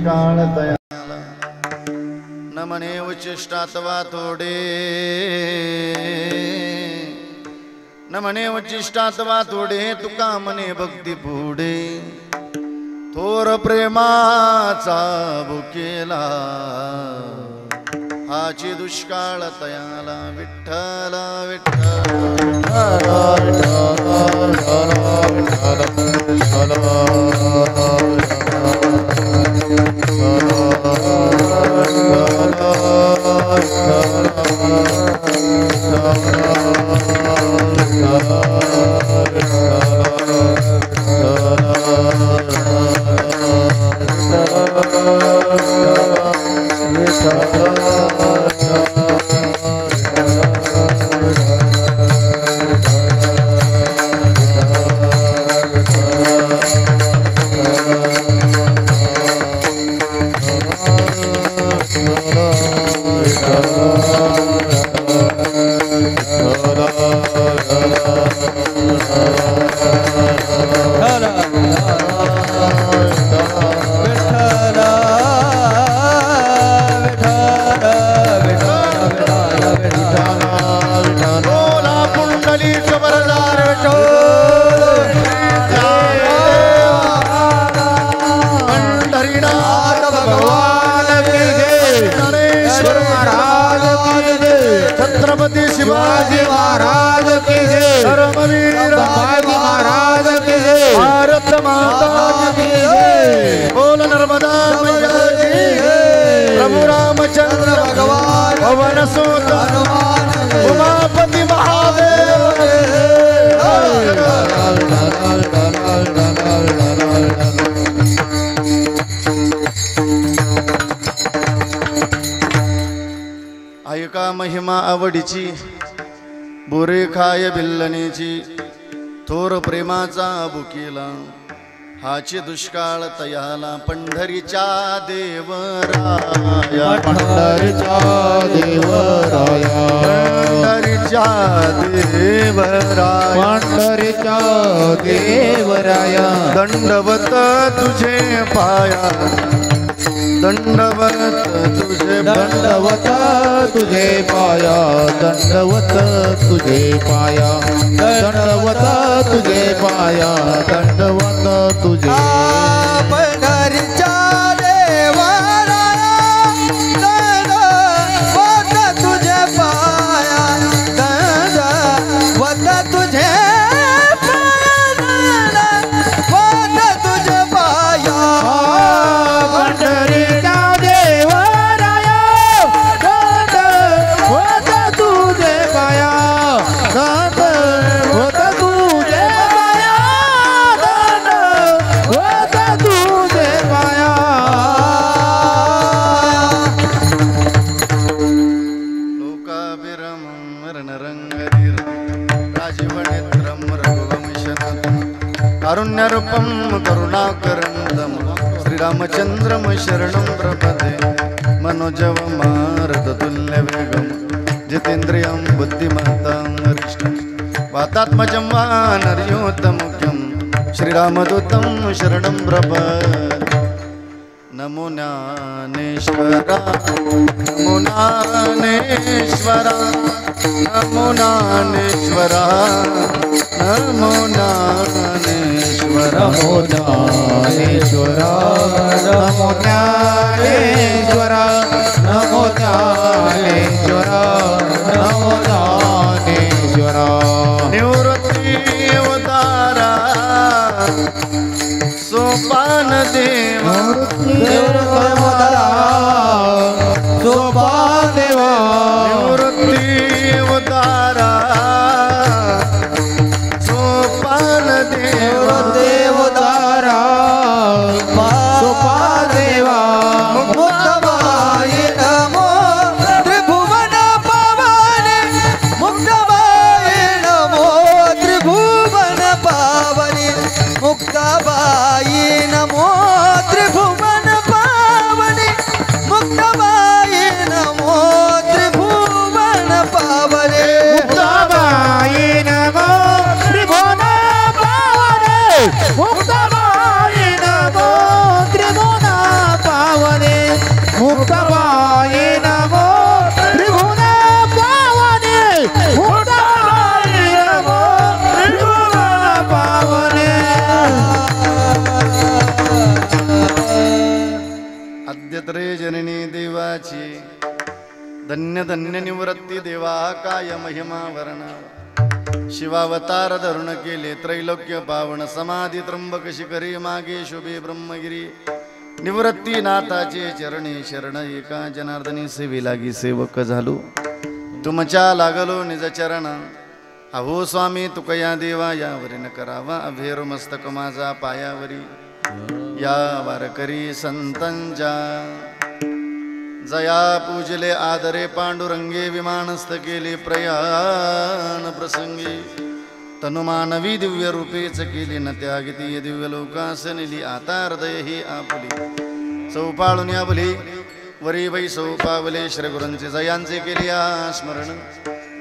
दुष्काळ दयाला न म्हणे उच्चिष्टातवा थोडे न म्हणे उच्चिष्टातवा थोडे तुका म्हणे भक्ती पुढे थोर प्रेमाचा बुकेला हाची दुष्काळ तयाला विठ्ठल छत्रपति शिवाजी महाराज की जय, धर्मवीर शिवाजी महाराज की जय, भारत माता की जय, बोल नर्मदा मैया की जय, प्रभु रामचंद्र भगवान पवन सुत हनुमान उमापति महादेव ऐका महिमा आवडीची बोरे खाय बिल्लणीची थोर प्रेमाचा बुकेला हाची दुष्काळ तयाला पंढरीच्या देवराया पंढरीच्या देवराया पंढरीच्या देवराया पंढरीच्या देवराया दंडवत तुझे पाया दंडवत तुझे दंडवत तुझे पाया दंडवत तुझे पाया दंडवत तुझे पाया दंडवत तुझे पंढरीच्या देवराया दंडवत तुझे पाया दंडवत तुझे कारुण्यरूपं करुणाकरन्दं श्रीरामचन्द्रं शरणं प्रपदे मनोजवमारुततुल्यवेगं जितेन्द्रियं बुद्धिमतां वरिष्ठं वातात्मजं वानरयोतमुख्यं श्रीरामदूतं शरणं प्रपदे नमो ज्ञानेश्वरा नमो ज्ञानेश्वरा नमो ज्ञानेश्वरा नमो ज्ञानेश्वरा नमो ज्ञानेश्वरा नमो ज्ञानेश्वरा नमो ज्ञानेश्वरा नमो ज्ञानेश्वरा निवृत्ति अवतारा सोपान देवा सोपान देवा निवृत्ति अवतारा सोपान देवा देवतारा सोपान देवा मुक्तबाई नमो त्रिभुवन पावने मुक्तबाई नमो त्रिभुवन पावने मुक्तबाई नमो त्रिभुवन पावने विद्यत्रे जननी देवाची धन्य धन्य निवृत्ती देवा काय महिमा वर्णा शिवावतार धरुण केले त्रैलोक्य पावन समाधी त्र्यंबक शिखरी मागे शुभे ब्रह्मगिरी निवृत्ती नाथाचे चरणी शरण एका जनार्दनी सेवी लागी सेवक झालो तुमच्या लागलो निज चरण अहो स्वामी तुकया देवा यावरी न करावा अभेर मस्तक माझा पायावरी या वारकरी संतांच्या जया पूजले आदरे पांडुरंगे विमानस्थ केले प्रयाण प्रसंगी तनुमानवी दिव्य रूपेच केली न त्यागिती दिव्य लोकास नेली आता हृदय ही आपली चौपाळून यावली वरी वै सौपावले श्रीगुरूंचे जयांचे केले स्मरण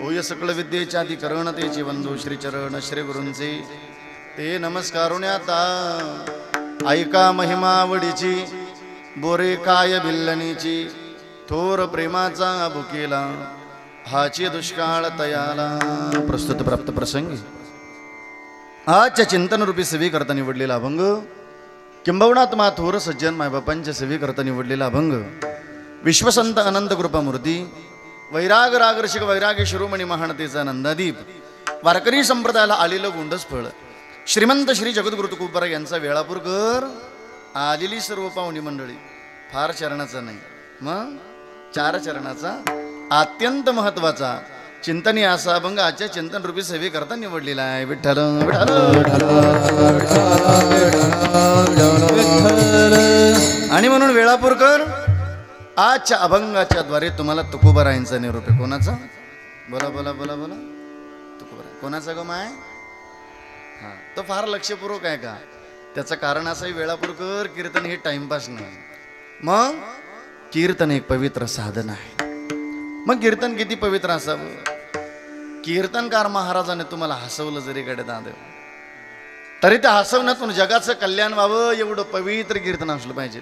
होय सकळ विद्येच्या अधिकरण तेचे बंधू श्रीचरण श्रीगुरूंचे ते नमस्कारून आता ऐका महिमा आवडीची बोरे काय बिल्लणीची थोर प्रेमाचा बुकेला हाची दुष्काळ तयाला प्रस्तुत प्राप्त प्रसंगी आजच्या चिंतन रूपी सेवी करता निवडलेला अभंग किंबहुना मा थोर सज्जन मायबापांच्या सेवी करता निवडलेला अभंग विश्वसंत अनंत कृपामूर्ती वैराग रागर्षिक वैरागी शिरोमणी महानतेचा नंदादीप वारकरी संप्रदायाला आलेलं गोंडस फळ श्रीमंत श्री जगद्गुरु तुकोबार यांचा वेळापूरकर आलेली सर्व पाहुणी मंडळी फार चरणाचा नाही मग 4 चरणाचा अत्यंत महत्वाचा चिंतनीय असा अभंग आजच्या चिंतन रूपी सेवे करता निवडलेला आहे विठ्ठल आणि म्हणून वेळापूरकर आजच्या अभंगाच्या द्वारे तुम्हाला तुकोबारायांचा निरोप आहे कोणाचा बोला बोला बोला बोला तुकोबाराय कोणाचा गम आहे हा तो फार लक्षपूर्वक आहे का त्याचं कारण असंही वेळापूरकर कीर्तन हे टाइमपास नाही मग कीर्तन एक पवित्र साधन आहे मग कीर्तन किती पवित्र असावं कीर्तनकार महाराजाने तुम्हाला हसवलं जरी कडे दादेव तरी त्या हसवण्यातून जगाचं कल्याण व्हावं एवढं पवित्र कीर्तन असलं पाहिजे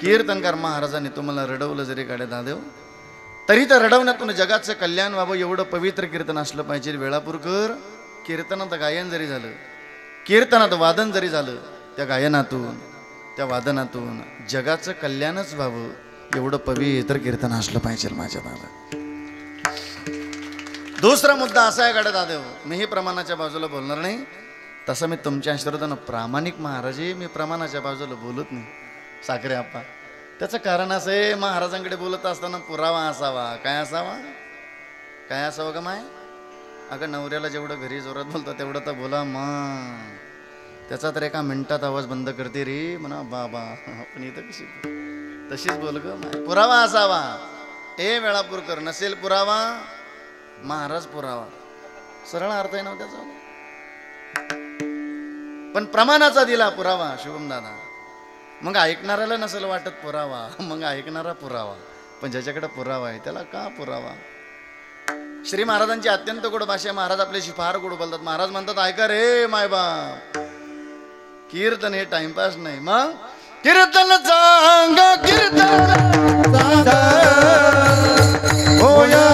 कीर्तनकार महाराजांनी तुम्हाला रडवलं जरी कडे दादेव तरी त्या रडवण्यातून जगाचं कल्याण व्हावं एवढं पवित्र कीर्तन असलं पाहिजे वेळापूरकर कीर्तनात गायन जरी झालं कीर्तनात वादन जरी झालं त्या गायनातून त्या वादनातून जगाचं कल्याणच व्हावं एवढं पवित्र कीर्तन असलं पाहिजे माझ्या दादा दुसरा मुद्दा असा आहे गाड्या दादेव मीही प्रमाणाच्या बाजूला बोलणार नाही तसं मी तुमच्या श्रोतांना प्रामाणिक महाराज मी प्रमाणाच्या बाजूला बोलत नाही साखरे आप्पा त्याचं कारण असं आहे महाराजांकडे बोलत असताना पुरावा असावा काय असावा का माय अगं नवऱ्याला जेवढं घरी जोरात बोलतो तेवढं तर बोला मग त्याचा तर एका मिनिटात आवाज बंद करते रे म्हणा बाबा आपण इथं कशी तशीच बोल ग माय पुरावा असावा ए वेळापूरकर नसेल पुरावा महाराज पुरावा सरळ अर्थ आहे ना त्याचा पण प्रमाणाचा दिला पुरावा शुभम दादा मग ऐकणाऱ्याला नसेल वाटत पुरावा मग ऐकणारा पुरावा पण ज्याच्याकडे पुरावा आहे त्याला का पुरावा श्री महाराजांची अत्यंत गोड भाषा महाराज आपल्याशी फार गोड बोलतात महाराज म्हणतात ऐका रे मायबाप कीर्तन हे टाइमपास नाही मग कीर्तन चांग कीर्तन होया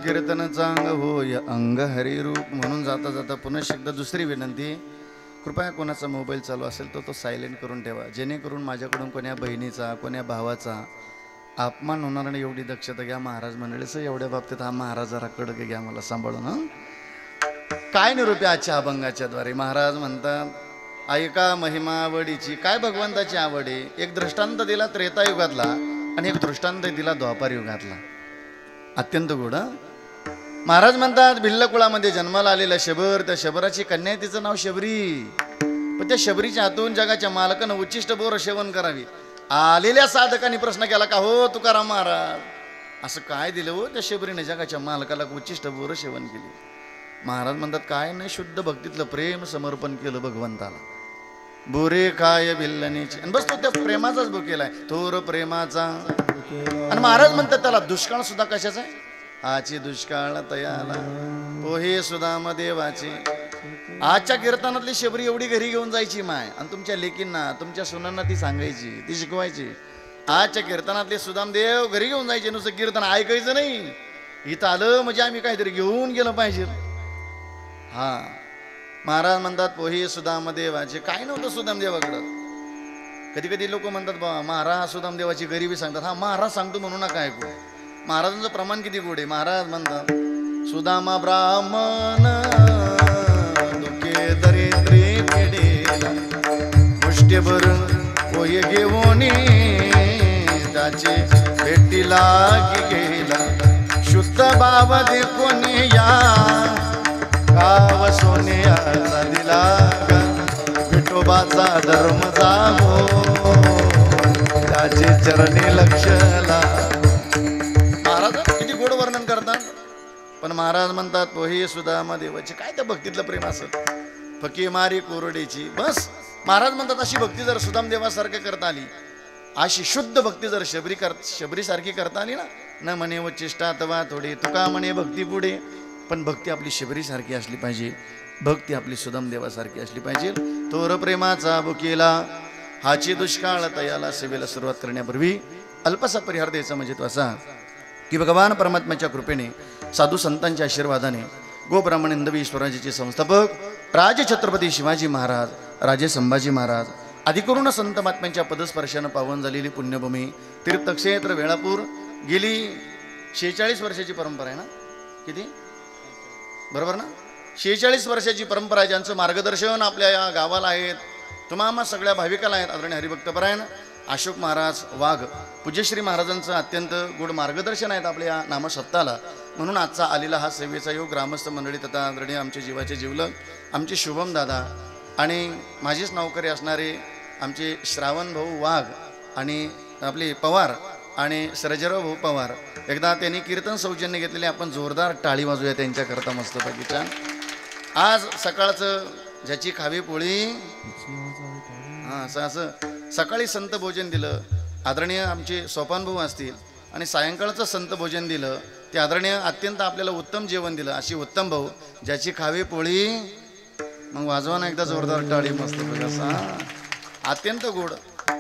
कीर्तन चांग होय अंग हरिरूप म्हणून जाता जाता पुन्हा एकदा दुसरी विनंती कृपया कोणाचा मोबाईल चालू असेल तर तो सायलेंट करून ठेवा जेणेकरून माझ्याकडून कोण्या बहिणीचा कोण्या भावाचा अपमान होणार नाही एवढी दक्षता घ्या महाराज मंडळीचं एवढ्या बाबतीत हा महाराज जरा कडक घ्या मला सांभाळून काय निरूपे आजच्या अभंगाच्या द्वारे महाराज म्हणतात ऐका महिमा आवडीची. काय भगवंताची आवड आहे? एक दृष्टांत दिला त्रेतायुगातला आणि एक दृष्टांत दिला द्वापार युगातला. अत्यंत गोड. महाराज म्हणतात भिल्ल कुळामध्ये जन्माला आलेला शबर, त्या शबराची कन्या आहे, तिचं नाव शबरी. पण त्या शबरीच्या हातून जगाच्या मालकानं उच्चिष्ट बोर सेवन करावी. आलेल्या साधकांनी प्रश्न केला का हो तुकाराम महाराज असं काय दिलं हो त्या शबरीने जगाच्या मालकाला उच्चिष्ट बोर सेवन केली. महाराज म्हणतात काय नाही, शुद्ध भक्तीतलं प्रेम समर्पण केलं भगवंताला. बोरे काय भिल्लनीची आणि बस तो त्या प्रेमाचाच भुकेलाय, थोर प्रेमाचा. आणि महाराज म्हणतात त्याला दुष्काळ सुद्धा कशाचा आहे? आची दुष्काळ तयाला पोहे सुदाम देवाचे. आजच्या कीर्तनातली शबरी एवढी घरी घेऊन जायची माय आणि तुमच्या लेकींना तुमच्या सुनांना ती सांगायची, ती शिकवायची. आजच्या कीर्तनातले सुदाम देव घरी घेऊन जायचे, नुसतं कीर्तन ऐकायचं नाही. इथं आलं म्हणजे आम्ही काहीतरी घेऊन गेलं पाहिजे. हा महाराज म्हणतात पोहे सुदाम देवाचे. काय नव्हतं सुदाम देवाकडं. कधी कधी लोक म्हणतात बा महाराज सुदाम देवाची गरिबी सांगतात. हा महाराज सांगतो म्हणू नका ऐकू. महाराजांचं प्रमाण किती गोड आहे. महाराज म्हणतात सुदामा ब्राह्मण दुखे दरिद्री पिढेला मुष्टीभर पोहे घेऊन त्याचे भेटीला गेला. शुद्ध भाव दे कोणी या गाव सोन्याचा दिला विठोबाचा धर्म जागो त्याचे चरणी लक्षला. महाराज किती गोड वर्णन करतात. पण महाराज म्हणतात पोहे सुदामा देवाचे. काय त्या भक्तीतलं प्रेम असत. फकी मारी कोरडीची. बस महाराज म्हणतात अशी भक्ती जर सुदाम देवासारखं करता आली, अशी शुद्ध भक्ती जर शबरी सारखी करता आली ना, न म्हणे व चेष्टा तवा थोडी तुका म्हणे भक्ती पुढे. पण भक्ती आपली शबरी सारखी असली पाहिजे, भक्ती आपली सुदाम देवासारखी असली पाहिजे. तोर प्रेमाचा बुकेला हाची दुष्काळ तयाला. सेवेला सुरुवात करण्यापूर्वी अल्पसा परिहार द्यायचा म्हणजे तो असा की भगवान परमात्म्याच्या कृपेने साधू संतांच्या आशीर्वादाने गोब्राह्मण हिंदवी स्वराज्याचे संस्थापक राजे छत्रपती शिवाजी महाराज, राजे संभाजी महाराज, अधिकरून संत महात्म्यांच्या पदस्पर्शानं पावन झालेली पुण्यभूमी तीर्थक्षेत्र वेळापूर गेली 46 वर्षाची परंपरा आहे ना. किती बरोबर ना? 46 वर्षाची परंपरा आहे. ज्यांचं मार्गदर्शन आपल्या या गावाला आहेत, तुम्हा सगळ्या भाविकाला आहेत. आदरणीय हरिभक्तपरायण अशोक महाराज वाघ पूज्यश्री महाराजांचं अत्यंत गोड मार्गदर्शन आहेत आपल्या या नामसप्ताला. म्हणून आजचा आलेला हा सेवेचा योग ग्रामस्थ मंडळी तथा आदरणीय आमचे जीवाचे जीवलग आमचे शुभम दादा आणि माझेच नौकरी असणारे आमचे श्रावण भाऊ वाघ आणि आपले पवार आणि सर्जेराव भाऊ पवार. एकदा त्यांनी कीर्तन सौजन्य घेतलेले, आपण जोरदार टाळी वाजूया त्यांच्याकरता मस्तपैकी छान. आज सकाळचं ज्याची खावी पोळी हां असं सकाळी संत भोजन दिलं आदरणीय आमचे सोपान भाऊ असतील आणि सायंकाळचं संत भोजन दिलं ते आदरणीय अत्यंत आपल्याला उत्तम जेवण दिलं. अशी उत्तम भाऊ ज्याची खावी पोळी मग वाजवा ना एकदा जोरदार टाळी मस्त असा अत्यंत गोड.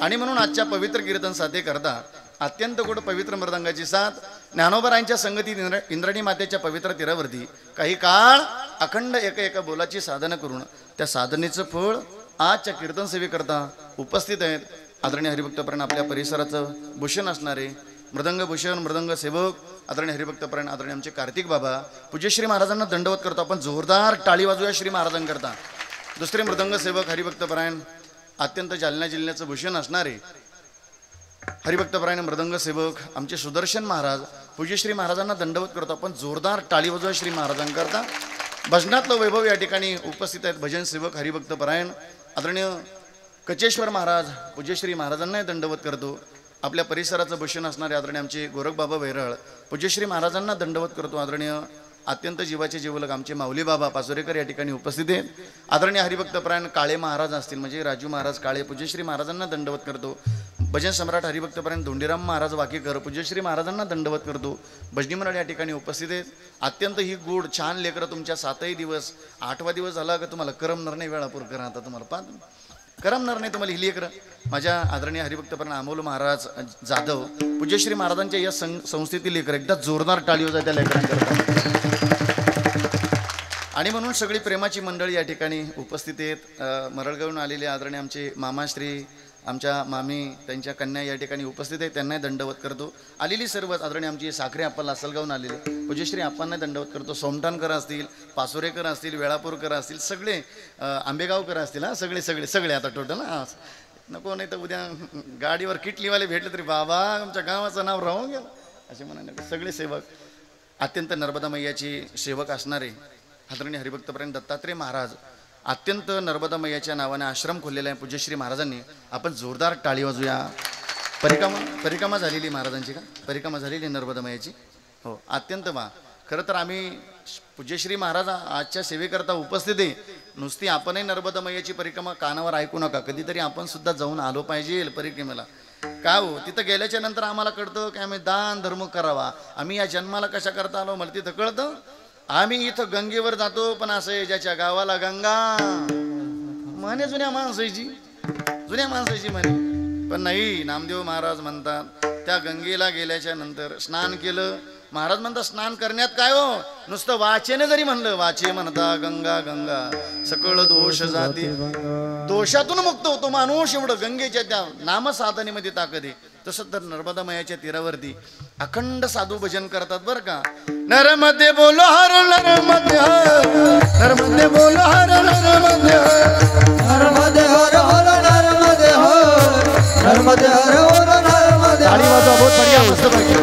आणि म्हणून आजच्या पवित्र कीर्तन साथे करता अत्यंत गोड पवित्र मृदंगाची साथ ज्ञानोबरायांच्या संगतीत इंद्राणी मातेच्या पवित्र तीरावरती काही काळ अखंड एका बोलाची साधना करून त्या साधनेचं फळ आजच्या कीर्तन सेवेकरता उपस्थित आहेत. आदरणीय हरिभक्तपरायण आपल्या परिसराचं भूषण असणारे मृदंग भूषण मृदंग सेवक आदरणीय हरिभक्तपरायण आदरणीय आमचे कार्तिक बाबा पूज्यश्री महाराजांना दंडवत करतो. आपण जोरदार टाळी वाजूया श्री महाराजांकरता. दुसरे मृदंग सेवक हरिभक्तपरायण अत्यंत जालना जिल्ह्याचं भूषण असणारे हरिभक्तपरायण मृदंग सेवक आमचे सुदर्शन महाराज पूज्यश्री महाराजांना दंडवत करतो. आपण जोरदार टाळी वाजूया श्री महाराजांकरता. भजनातलं वैभव या ठिकाणी उपस्थित आहेत. भजन सेवक हरिभक्तपरायण आदरणीय कचेश्वर महाराज पूज्यश्री महाराजांनाही दंडवत करतो. आपल्या परिसराचं भूषण असणारे आदरणीय आमचे गोरखबाबा वैरळ पूज्यश्री महाराजांना दंडवत करतो. आदरणीय अत्यंत जीवाचे जीवलग आमचे माऊली बाबा पाचोरेकर या ठिकाणी उपस्थित आहेत. आदरणीय हरिभक्तपरायण काळे महाराज असतील म्हणजे राजू महाराज काळे पूज्यश्री महाराजांना दंडवत करतो. भजन सम्राट हरिभक्तपरायण धोंडीराम महाराज वाकेकर पूज्यश्री महाराजांना दंडवत करतो. भजनी मंडळ या ठिकाणी उपस्थित आहेत. अत्यंत ही गोड छान लेकरं तुमच्या 7ही दिवस 8वा दिवस झाला का तुम्हाला करमणार नाही. वेळापूर करा आता तुम्हाला करमणार नाही तुम्हाला ही लेकरं. माझ्या आदरणीय हरिभक्तपरायण अमोल महाराज जाधव पूज्यश्री महाराजांच्या या संस्थेतील लेकर एकदा जोरदार टाळी वाजवा त्या लेकरांकरता. आणि म्हणून सगळी प्रेमाची मंडळी या ठिकाणी उपस्थित आहेत. मरळगावून आलेले आदरणीय आमचे मामाश्री आमच्या मामी त्यांच्या कन्या या ठिकाणी उपस्थित आहे, त्यांनाही दंडवत करतो. आलेली सर्व आदरणीय आमची साखरे आप्पा लासलगावून आलेले पूज्यश्री आप्पांना दंडवत करतो. सोमटाणकर असतील, पासोरेकर असतील, वेळापूरकर असतील, सगळे आंबेगावकर असतील, हां सगळे सगळे सगळे आता टोटल. हां नको नाही तर उद्या गाडीवर किटलीवाले भेटले तरी बाबा आमच्या गावाचं नाव राहून गेलं असे म्हणा. सगळे सेवक अत्यंत नर्मदा मैयाची सेवक असणारे आदरणीय हरिभक्तपर्यंत दत्तात्रय महाराज अत्यंत नर्मदा मैयाच्या नावाने आश्रम खोललेला आहे पूज्यश्री महाराजांनी. आपण जोरदार टाळी वाजूया. परिक्रमा झालेली महाराजांची का परिक्रमा झालेली नर्मदा मैयाची हो अत्यंत वा. खरं तर आम्ही पूज्यश्री महाराज आजच्या सेवेकरता उपस्थित आहे. नुसती आपणही नर्मदा मैयाची परिक्रमा कानावर ऐकू नका, कधीतरी आपण सुद्धा जाऊन आलो पाहिजे परिक्रमेला. का हो तिथं गेल्याच्या नंतर आम्हाला कळतं की आम्ही दान धर्म करावा. आम्ही या जन्माला कशा करता आलो मला तिथं कळतं. आम्ही इथं गंगेवर जातो पण असं आहे ज्याच्या गावाला गंगा म्हणे जुन्या माणसाची म्हणे. पण नाही नामदेव महाराज म्हणतात त्या गंगेला गेल्याच्या नंतर स्नान केलं. महाराज म्हणतात स्नान करण्यात काय हो, नुसतं वाचेने जरी म्हणलं वाचे म्हणता गंगा गंगा सकळ दोष जाते, दोषातून मुक्त होतो माणूस. एवढं गंगेच्या त्या नामसाधनेमध्ये ताकद आहे. तसं तर नर्मदा मैयाच्या तीरावरती अखंड साधू भजन करतात बरं का. नर्मदे बोलो हर नर्मदे हर नर्मदे बोलो हर नर्मदे हर नर्मदे हर हर नर्मदे हर नर्मदे हर हर नर्मदे. ताली वाजवा बहुत बढ़िया मस्त पैकी.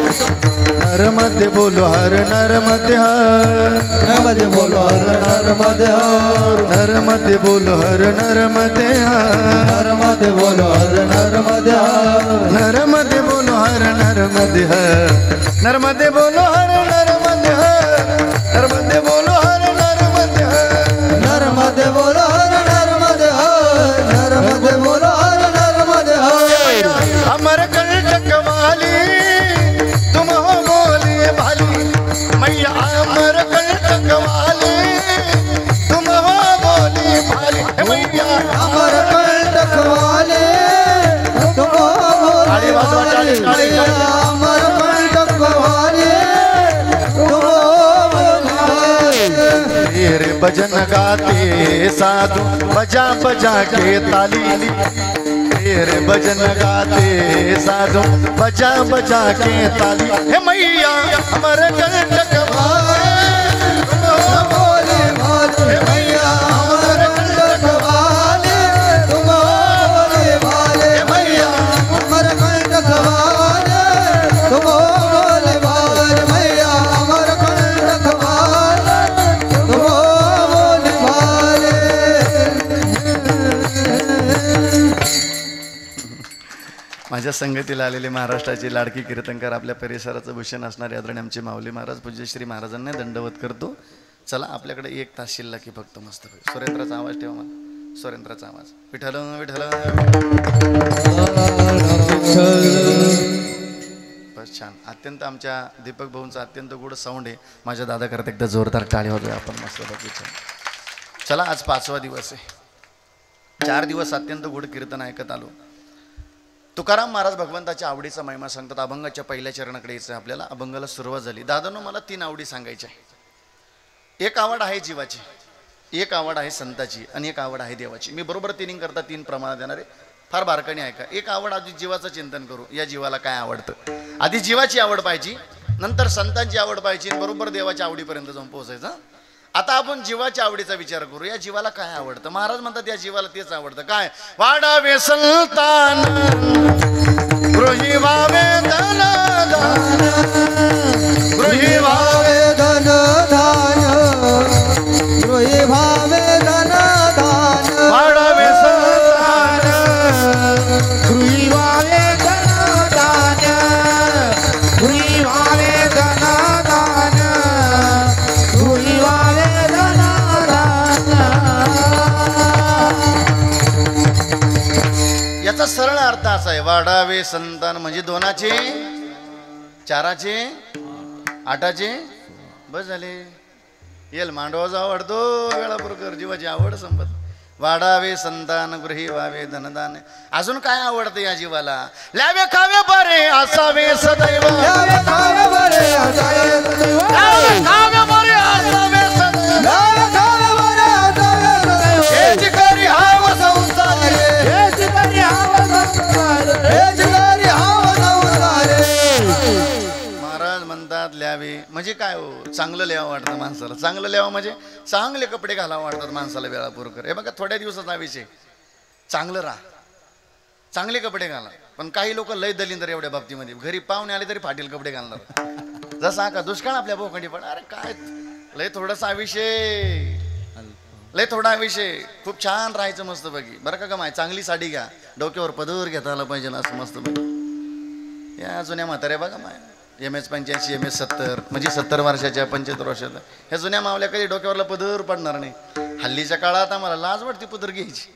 नर्मदे बोलो हर नर्मदे हर नर्मदे बोलो हर नर्मदे हर नर्मदे बोलो हर नर्मदे हर नर्मदे बोलो हर नर्मदे हर नर्मदे बोलो हर नर्मदे हर नर्मदे बोलो हर नर्मदे हर नर्मदे बोलो हर नर्मदे हर नर्मदे बोलो हर नर्मदे हर नर्मदे बोलो हर नर्मदे हर. अमर कंटक वाली तुम हो बोलिए भाली मैया अमर कंटक वाली तुम हो बोली भाली मैया अमर कंटक वाले तुम हो बोले भाली. अमर कंटक वाले तुम हो बोले भाली. तेरे भजन गाते साधु बजा बजा के ताली, तेरे भजन गाते साधु बजा बजा के ताली. हे मैया अमर कंटक वाले तुम हो बोले भाली. मैया अमर कंटक वाले तुम हो बोले भाले. मैया अमर कंटक वाले तुम हो बोले भाले. मैया अमर कंटक वाले तुम हो बोले भाले. माझ्या संगतीला आलेले महाराष्ट्राचे लाडकी कीर्तनकार आपल्या परिसराचं भूषण असणारे आदरणीय आमचे माऊली महाराज पूज्यश्री महाराजांना दंडवत करतो. चला आपल्याकडे 1 तास शिल्लक की फक्त मस्त सुरेंद्राचा आवाज ठेवा मला. सुरेंद्राचा आवाज विठ्ठल विठ्ठल बस छान. अत्यंत आमच्या दीपक भाऊंचा अत्यंत गोड साऊंड आहे. माझ्या दादा करता एकदा जोरदार टाळी वाजवूया आपण मस्त छान. चला आज 5वा दिवस आहे. 4 दिवस अत्यंत गोड कीर्तन ऐकत आलो. तुकाराम महाराज भगवंताच्या आवडीचा महिमा सांगतात. अभंगाच्या पहिल्या चरणाकडे यायचं आपल्याला. अभंगाला सुरुवात झाली. दादांनो मला 3 आवडी सांगायच्या आहे. एक आवड आहे जीवाची, एक आवड आहे संताची आणि एक आवड आहे देवाची. मी बरोबर 3 करता 3 प्रमाणात देणार आहे. फार बारकाने ऐका. एक आवड आधी जीवाचं चिंतन करू. या जीवाला काय आवडतं. आधी जीवाची आवड पाहिजे, नंतर संतांची आवड पाहिजे, बरोबर देवाच्या आवडीपर्यंत जाऊन पोहोचायचं. आता आपण जीवाच्या आवडीचा विचार करू. या जीवाला काय आवडतं. महाराज म्हणतात या जीवाला तेच आवडतं. काय. वाढावे संतान गृही वावे धन दान गृही वावे धन दान गृही भावे धन दान. वाढावे संतान गृही वावे धन दान गृही वावे धन दान गृही वावे धन दान. याचा सरळ अर्थ असा आहे. वाढावे संतान म्हणजे 2चे 4चे 8चे बस झाले. येल मांडवाचा आवडतो वेळापूरकर जीवाची आवड संपत. वाढावे संतान गृही व्हावे धनदान. अजून काय आवडतं या जीवाला. ल्यावे खावे बरे असावे सदैव ल्यावे खावे बरे असावे सदैव ल्यावे खावे बरे असावे सदैव ल्यावे खावे बरे असावे सदैव. हेच करी हाव संसारी हेच करी हाव संसारी काय हो, चांगलं लिहावं वाटतं माणसाला. चांगलं लिहावं म्हणजे चांगले कपडे घालावं वाटतात माणसाला वेळापूरकर. हे बघा थोड्या दिवसाचा विषय, चांगलं राहा, चांगले कपडे घाला. पण काही लोक लय दलिंदर एवढ्या बाबतीमध्ये, घरी पाहुणे आले तरी फाटील कपडे घालणार. जसा का दुष्काळ आपल्या भोखंडी पण, अरे काय लय थोडासा विषय, लय थोडा विषय. खूप छान राहायचं मस्त बघी बरं का माय. चांगली साडी घ्या, डोक्यावर पदर घेता आला पाहिजे असं मस्त बघी. या जुन्या म्हाताऱ्या बघा माय, MS 85 MS 70 म्हणजे 70 वर्षाच्या 75 वर्षाच्या, ह्या जुन्या मावल्या कधी डोक्यावरला पदर पडणार नाही. हल्लीच्या काळात आम्हाला लाज वाटते पदर घ्यायची.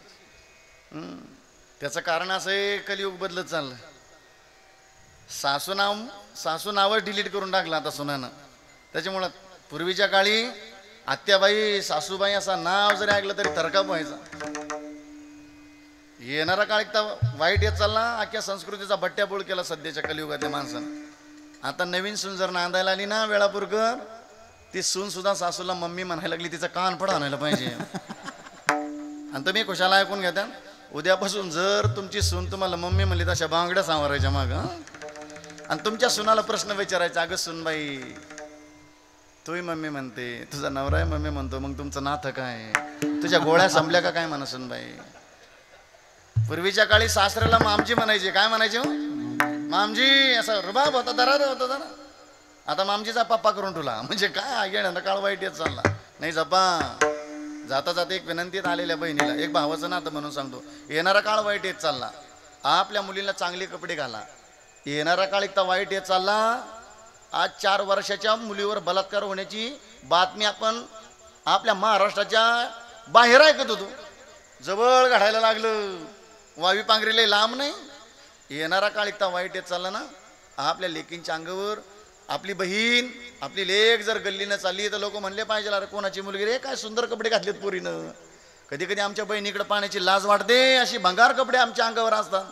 त्याचं कारण असं आहे, कलियुग बदलत चाललं. सासू नावच डिलीट करून टाकलं आता सुनानं. त्याच्यामुळं पूर्वीच्या काळी आत्याबाई सासूबाई असा नाव जरी ऐकलं तरी थरकाप व्हायचा. येणारा काळ एकदा वाईट येत चालला, अख्ख्या संस्कृतीचा बट्ट्याबोळ केला सध्याच्या कलियुगातल्या माणसानं. आता नवीन सून जर नांदायला आली ना वेळापूरकर, ती सून सुद्धा सासूला मम्मी म्हणायला लागली, तिचा कानफड आणायला पाहिजे. आणि तुम्ही खुशाला ऐकून घेता, उद्यापासून जर तुमची सून तुम्हाला मम्मी म्हणली तशा बांगड्या सांभारायच्या माग. आणि तुमच्या सुनाला प्रश्न विचारायचा, अगं सुनबाई तूही मम्मी म्हणते, तुझा नवराही मम्मी म्हणतो, मग तुमचं नातं काय, तुझ्या गोळ्या संपल्या का काय म्हणा सुनबाई. पूर्वीच्या काळी सासऱ्याला मामजी म्हणायचे. काय म्हणायचे हो, मामजी. असा रुबाब होता, दरार होता जरा. आता मामजीचा पप्पा करून तुला, म्हणजे काय येणार काळ वाईट येत चालला. नाही जपा, जाता जाता एक विनंतीत आलेल्या बहिणीला, एक भावाचं नातं म्हणून सांगतो, येणारा काळ वाईट येत चालला. आपल्या मुलीला चांगले कपडे घाला. येणारा काळ एकदा वाईट येत चालला. आज 4 वर्षाच्या मुलीवर बलात्कार होण्याची बातमी आपण आपल्या महाराष्ट्राच्या बाहेर ऐकत होतो. जवळ घडायला लागलं, वावी पांघरीला लांब नाही. येणारा काळ एकदा वाईट येत चालला ना, आपल्या लेकींच्या अंगावर आपली बहीण आपली लेक जर गल्लीनं चालली तर लोक म्हणले पाहिजे, अरे कोणाची मुलगी रे, काय सुंदर कपडे घातलेत पोरीनं. कधी कधी आमच्या बहिणीकडे पाहण्याची लाज वाटते, अशी भंगार कपडे आमच्या अंगावर असतात.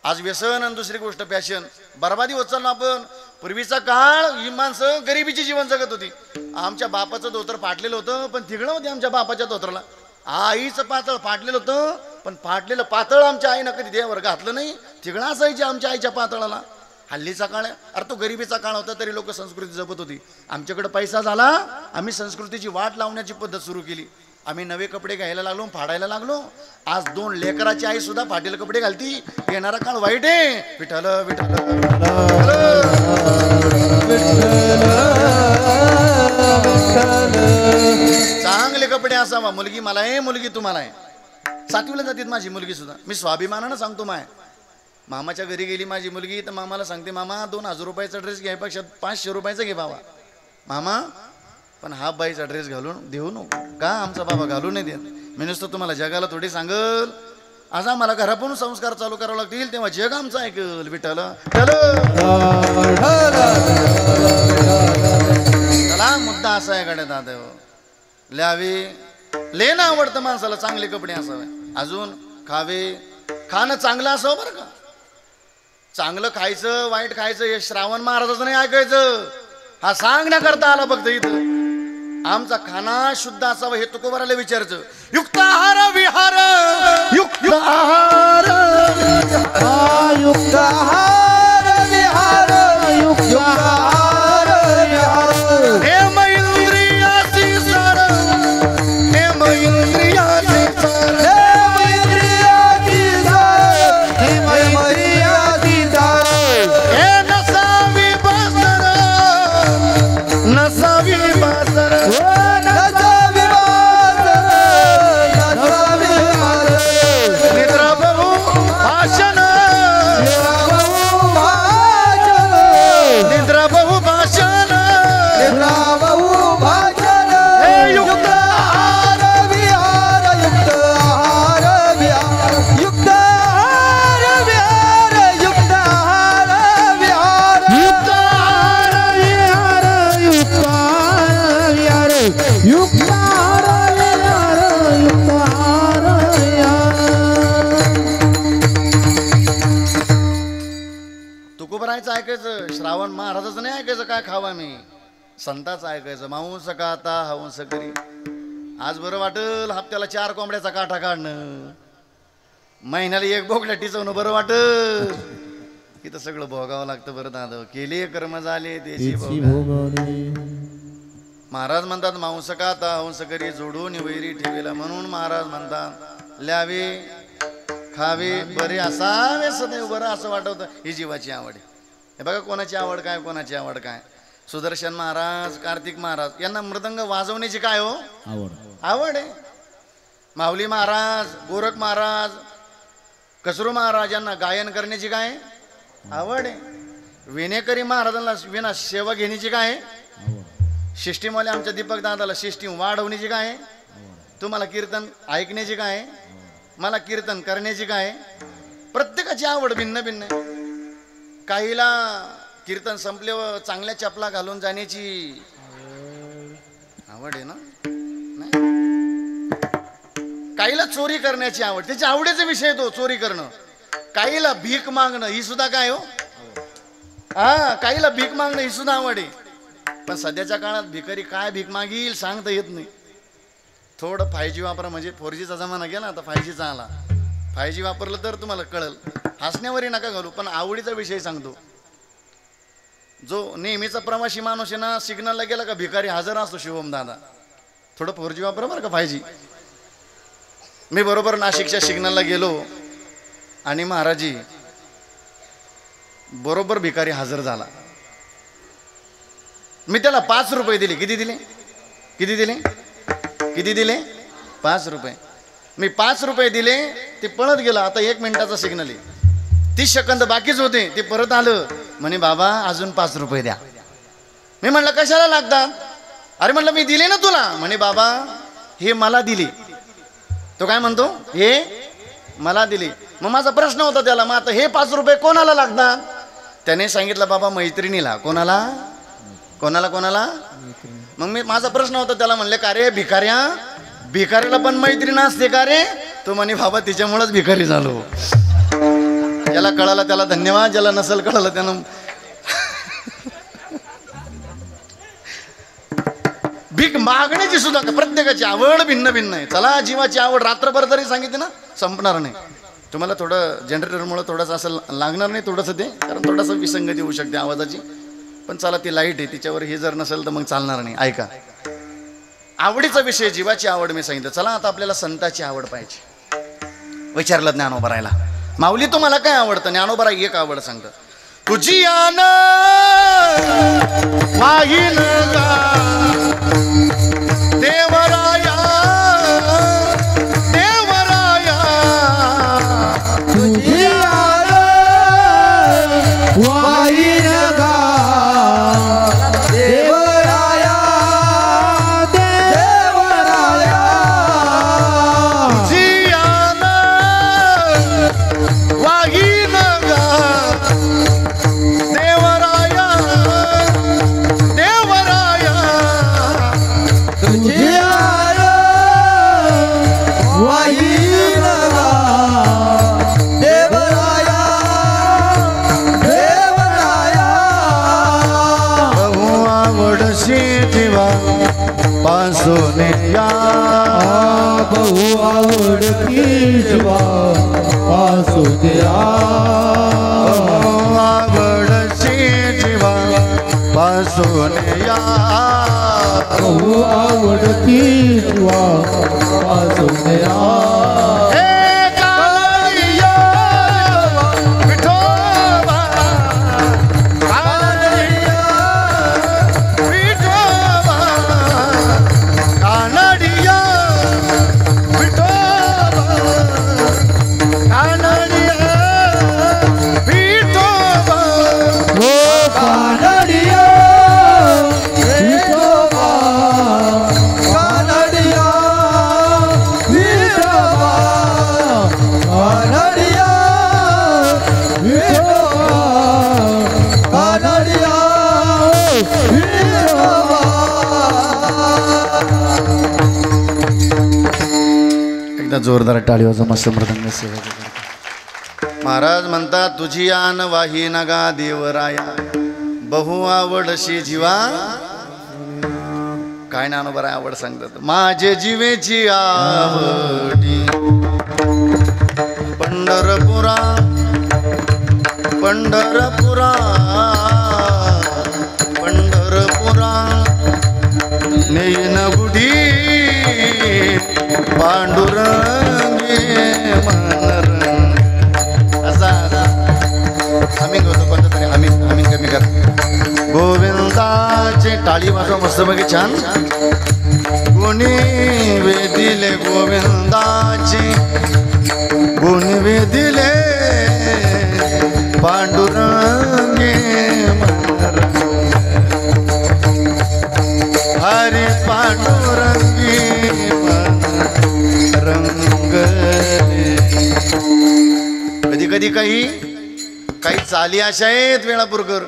आज व्यसन आणि दुसरी गोष्ट फॅशन, बरबादी होत चाललो आपण. पूर्वीचा काळ ही माणसं गरिबीची जीवन जगत होती. आमच्या बापाचं धोतर फाटलेलं होतं, पण तिघडं होते आमच्या बापाच्या धोतराला. आईचं पातळ फाटलेलं होतं, पण फाटलेलं पातळ आमच्या आईनं कधी देवावर घातलं नाही. तिघडं असायची आमच्या आईच्या पातळाला. हल्लीचा काळ आहे, अरे तो गरिबीचा काळ होता तरी लोक संस्कृती जपत होती. आमच्याकडे पैसा झाला, आम्ही संस्कृतीची वाट लावण्याची पद्धत सुरू केली. आम्ही नवे कपडे घ्यायला लागलो, फाडायला लागलो. आज 2 लेकराची आई सुद्धा फाटेल कपडे घालती. येणारा काळ वाईट आहे. विठ्ठल विठ्ठल चांगले कपडे असावा. मुलगी मला आहे, मुलगी तुम्हाला आहे. 7वीला जातीत माझी मुलगी सुद्धा. मी स्वाभिमानानं सांगतो, माय मामाच्या घरी गेली माझी मुलगी तर मामाला सांगते, मामा 2000 रुपयाचा ड्रेस घ्यायपेक्षा 500 रुपयाचा घे बाबा. मामा पण हा बाईचा ड्रेस घालून देऊ नको का, आमचा बाबा घालू नाही देत. मी नुसतं तुम्हाला जगाला थोडी सांगल, आज आम्हाला घरापासून संस्कार चालू करावे लागतील, तेव्हा जग आमचं ऐकल. विठ्ठल चला, मुद्दा असा आहे गड्या दादा, ल्यावे लेणं आवडतं माणसाला, चांगले कपडे असावे. अजून खाणं चांगलं असावं बरं का. चांगलं खायचं वाईट खायचं हे श्रावण महाराजाचं नाही ऐकायचं. हा सांगण्याकरता आला फक्त इथं. आमचा खाना शुद्ध असावा हे तुकोबाराला विचारायचं. युक्त आहार विहार, युक्त आहार युक्त आहार विहार, युक्त आहार विहार. हेम इंद्रियाची सर, हेम इंद्रियाची सर, हेम इंद्रियाची सर, हेम इंद्रियाची सर. हे नसावी बासर, नसावी बासर, नसावी बासर, नसावी बासर. निद्रा बहु भाषण, निद्रा बहु भाषण, निद्रा बहु भाषण. हे युक्त आहार विहार, युक्त आहार विहार, युक्त आहार विहार, युक्त आहार विहार, युक्त आहार विहार, युक्त आहार विहार, युक्त आहार विहार, युक्त आहार विहार. तुकोबरायचं ऐकायचं, श्रावण महाराजाचं नाही ऐकायचं काय खावा मी, संताचं ऐकायचं. मांस खाता हवंस करी. आज बरं वाटल हप्त्याला 4 कोंबड्याचा काठा काढणं, महिन्याला 1 बोकड्या टिचवणं बरं वाटल. इथं सगळं भोगावं लागतं बरं दादा. केली कर्म झाले त्याची तेची भोग. भोगावे. महाराज म्हणतात मांस खाता हंस करी जोडून वैरी ठेवेला. म्हणून महाराज म्हणतात ल्यावे खावे बरे असावे सदैव. बरं असं वाटवतं ही जीवाची आवड आहे. हे बघा कोणाची आवड काय कोणाची आवड काय. सुदर्शन महाराज कार्तिक महाराज यांना मृदंग वाजवण्याची काय हो आवड आहे. माऊली महाराज गोरख महाराज कसरू महाराज यांना गायन करण्याची काय आवड आहे. विनेकरी महाराजांना विना सेवा घेण्याची काय. सिस्टीमवाले आमच्या दीपक दादाला सिस्टीम वाढवण्याची काय. तुम्हाला कीर्तन ऐकण्याची काय. मला कीर्तन करण्याची काय. प्रत्येकाची आवड भिन्न भिन्न आहे. काहीला कीर्तन संपल्यावर चांगल्या चपला घालून जाण्याची आवड आहे ना. काहीला चोरी करण्याची आवड. त्याच्या आवडीचा विषय तो चोरी करणं. काहीला भीक मागणं ही सुद्धा काय हो. हा काहीला भीक मागणं ही सुद्धा आवड आहे. पण सध्याच्या काळात भिकारी काय भीक मागील सांगता येत नाही. थोडं 5G वापरा म्हणजे 4Gचा जमाना गेला आता 5Gचा आला. 5G वापरलं तर तुम्हाला कळल. हसण्यावरही नका घालू पण आवडीचा विषय सांगतो. जो नेहमीचा प्रवासी माणूस आहे ना सिग्नलला गेला का भिकारी हजर असतो. शिवम दादा थोडं 4G वापरा बरं का 5G. मी बरोबर नाशिकच्या सिग्नलला गेलो आणि महाराजी बरोबर भिकारी हजर झाला. मी त्याला 5 रुपये दिले. किती दिले किती दिले किती दिले 5 रुपये. मी 5 रुपये दिले. ते पळत गेला. आता 1 मिनिटाचा सिग्नल आहे. 30 सेकंद बाकीच होते. ते परत आलं म्हणे बाबा अजून 5 रुपये द्या. मी म्हणलं कशाला लागतात. अरे म्हणलं मी दिले ना तुला. म्हणे बाबा हे मला दिले. तो काय म्हणतो हे मला दिले. मग माझा प्रश्न होता त्याला मग आता हे 5 रुपये कोणाला लागतात. त्याने सांगितलं बाबा मैत्रिणीला. कोणाला कोणाला कोणाला. मग मी माझा प्रश्न होता त्याला म्हणले का रे भिकाऱ्या भिकारीला पण मैत्रीण असते का रे. तो म्हणे बाबा तिच्यामुळेच भिकारी झालो. ज्याला कळालं त्याला धन्यवाद. ज्याला नसेल कळालं त्यानं भीक मागण्याची सुद्धा प्रत्येकाची आवड भिन्न भिन्न आहे. चला जीवाची आवड रात्रभर तरी सांगितली ना संपणार नाही. तुम्हाला थोडं जनरेटरमुळे थोडंसं असं लागणार नाही थोडंसं ते कारण थोडंसं विसंगती होऊ शकते आवाजाची. पण चला ती लाईट आहे तिच्यावर हे जर नसेल तर मग चालणार नाही. ऐका आवडीचा विषय जीवाची आवड मी सांगितलं. चला आता आपल्याला संताची आवड पाहिजे. विचारलं ज्ञानोबरायला माऊली तुम्हाला काय आवडतं. ज्ञानोबराय एक आवड सांगतात. तुझी आन वाहीन देवराया देवराया तुझी आन वाहीन देवराया देवराया तुझी आन वाहीन देवराया देवराया तुझी आन वाहीन देवराया देवराया बहु आवडशी जीवा पासून या बहु आवडती जीवा वासुदेवा. आवडशी जीवा पासून या बहु आवडती जीवा वासुदेवा. हे कालिया विठोबा कालिया विठोबा कानडिया विठोबा कानडिया विठोबा कानडिया विठोबा कानडिया विठोबा कानडिया विठोबा कानडिया विठोबा. एकदा जोरदार टाळी वाजवा मस्त मृदंग सेवा करा. महाराज म्हणतात तुझी आन वाही नगा देवराया बहु आवडशी जीवा. काय नानो बरं आवड सांगतात. माझे जीवेची आवडी पंढरपुरा पंढरपुरा पंढरपुरा नेईन गुढी पांडुरंगी मनरंग असा आम्ही होतो कोणतं तरी आम्ही कमी कर गोविंदाचे टाळी वाजवा मस्त बघी छान गुणी वेदिले गोविंदाचे गुणी वेदिले पांडुरंगे मनरंग हरी पांडुरंगी मनरंग कधी कधी काही चाली अशा आहेत वेळापूरकर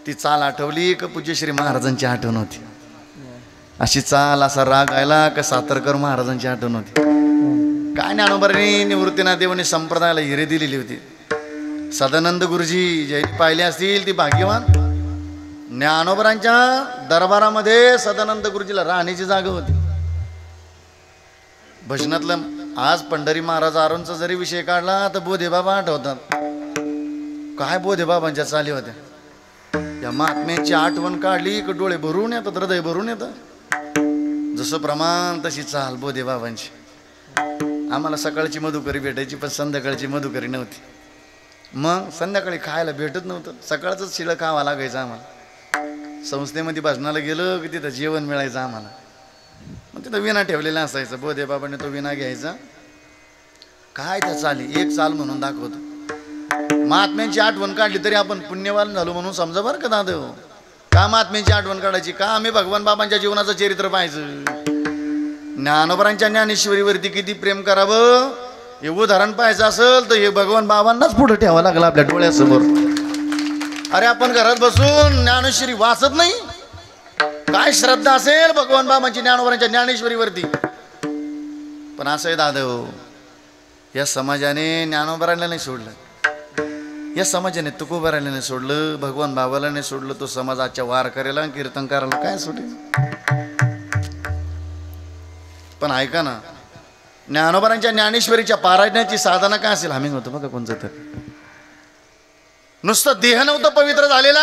ती चाल आठवली का पूज्य श्री महाराजांची आठवण होती अशी चाल असा राग आयला का सातारकर महाराजांची आठवण होती काय ज्ञानोबांनी निवृत्तीनाथ देवांनी संप्रदायाला हिरे दिलेली होती सदानंद गुरुजी ज्यांनी पाहिले असतील ती भाग्यवान ज्ञानोबांच्या दरबारामध्ये सदानंद गुरुजीला राहण्याची जागा होती भजनातलं आज पंढरी महाराज आरोनचा जरी विषय काढला तर बोधेबाबा आठवतात काय बोधेबाबांच्या चाली होत्या या महात्म्यांची आठवण काढली की डोळे भरून येतात हृदय भरून येतं जसं प्रमाण तशी चाल बोधेबाबांची आम्हाला सकाळची मधुकरी भेटायची पण संध्याकाळची मधुकरी नव्हती मग संध्याकाळी खायला भेटत नव्हतं सकाळचंच शिळं खावं लागायचं आम्हाला संस्थेमध्ये भजनाला गेलं की तिथं जेवण मिळायचं आम्हाला मग तिथं विणा ठेवलेला असायचं बोधेबाबाने तो विणा घ्यायचा काय त्या चाली एक चाल म्हणून दाखवतो महात्म्यांची आठवण काढली तरी आपण पुण्यवान झालो म्हणून समजा बरं का दादा का महात्म्यांची आठवण काढायची का आम्ही भगवान बाबांच्या जीवनाचं चरित्र पाहायचं ज्ञानोबांच्या ज्ञानेश्वरीवरती किती प्रेम करावं हे उदाहरण पाहायचं असेल तर हे भगवान बाबांनाच पुढे ठेवावं लागलं आपल्या डोळ्यासमोर अरे आपण घरात बसून ज्ञानेश्वरी वाचत नाही काय श्रद्धा असेल भगवान बाबांची ज्ञानोबांच्या ज्ञानेश्वरीवरती पण असं आहे दादा या समाजाने ज्ञानोबांना नाही सोडलं या समाजाने तुकोबाराला नाही सोडलं भगवान बाबाला नाही सोडलं तो समाज आजच्या वारकऱ्याला कीर्तनकाराला काय सोडेल पण ऐका ना ज्ञानोबांच्या ज्ञानेश्वरीच्या पारायणाची साधना काय असेल आम्ही होतो बघा कोणतं तर नुसतं देह नव्हतं पवित्र झालेला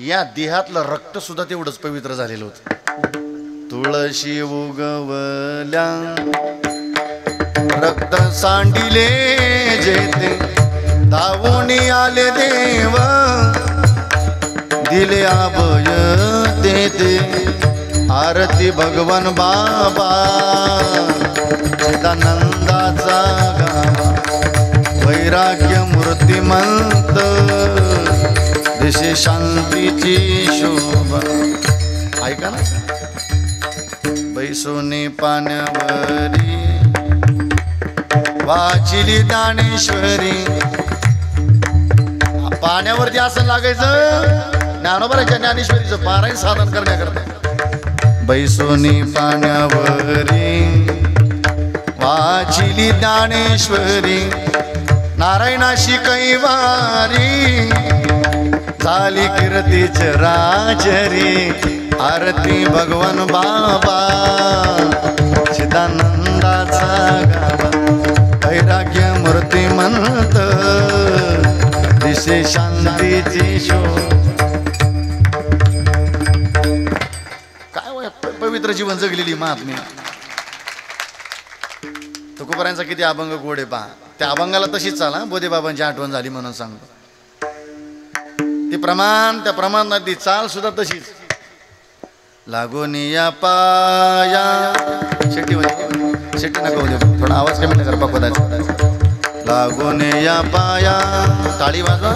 या देहातलं रक्त सुद्धा तेवढंच पवित्र झालेलं होतं तुळशी उगवल्या रक्त सांडिले जेते धावून आले देव दिले अभय देते आरती भगवान बाबा चिदानंदाचा गावा वैराग्य मूर्तिमंत दिशे शांतीची शोभा ऐका ना बैसोनी पाण्यावरी वाचिली ज्ञानेश्वरी पाण्यावरती आसन लागायचं ज्ञानोबाच्या ज्ञानेश्वरीचं पारायण साधन करण्याकरता बैसोनी पाण्यावरी वाचिली ज्ञानेश्वरी नारायणाशी कैवारी झाली कीर्तीच राजरी आरती भगवान बाबा चिदानंदाचा गावा वैराग्य मूर्तिमंत दिशे शांतीची शोभा पवित्र जीवन जगलेली महात्मी तुकोबारांचा किती अभंग गोड आहे पहा त्या अभंगाला तशीच चाला बोधेबाबांची आठवण झाली म्हणून सांगतो ती प्रमाण त्या प्रमाणात ती चाल सुद्धा तशीच लागून या पाया शेट्टी नको होऊ दे थोडा आवाज कमी कर पकवायचा लागून या पाया टाळी वाजवा